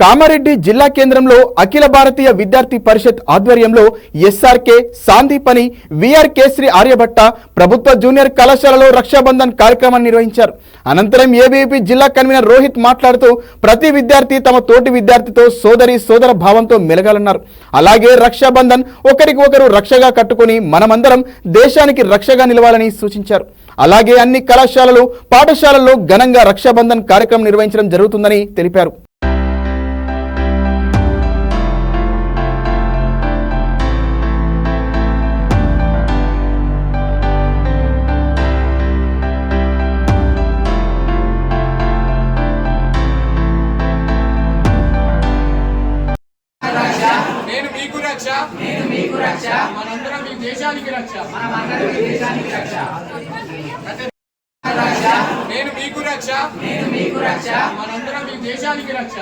కామారెడ్డి జిల్లా కేంద్రంలో అఖిల భారతీయ విద్యార్థి పరిషత్ ఆధ్వర్యంలో ఎస్ఆర్కే సాందీప్ అని విఆర్ కేసరి ఆర్యభట్ట ప్రభుత్వ జూనియర్ కళాశాలలో రక్షాబంధన్ కార్యక్రమాన్ని నిర్వహించారు. అనంతరం ఏబీవీపీ జిల్లా కన్వీనర్ రోహిత్ మాట్లాడుతూ ప్రతి విద్యార్థి తమ తోటి విద్యార్థితో సోదర భావంతో మెలగాలన్నారు. అలాగే రక్షాబంధన్ ఒకరికి ఒకరు రక్షగా కట్టుకుని మనమందరం దేశానికి రక్షగా నిలవాలని సూచించారు. అలాగే అన్ని కళాశాలలు పాఠశాలల్లో ఘనంగా రక్షాబంధన్ కార్యక్రమం నిర్వహించడం జరుగుతుందని తెలిపారు. నేను మీకు రక్ష మనందరం ఈ దేశానికి రక్ష నేను మీకు రక్ష మనందరం ఈ దేశానికి రక్ష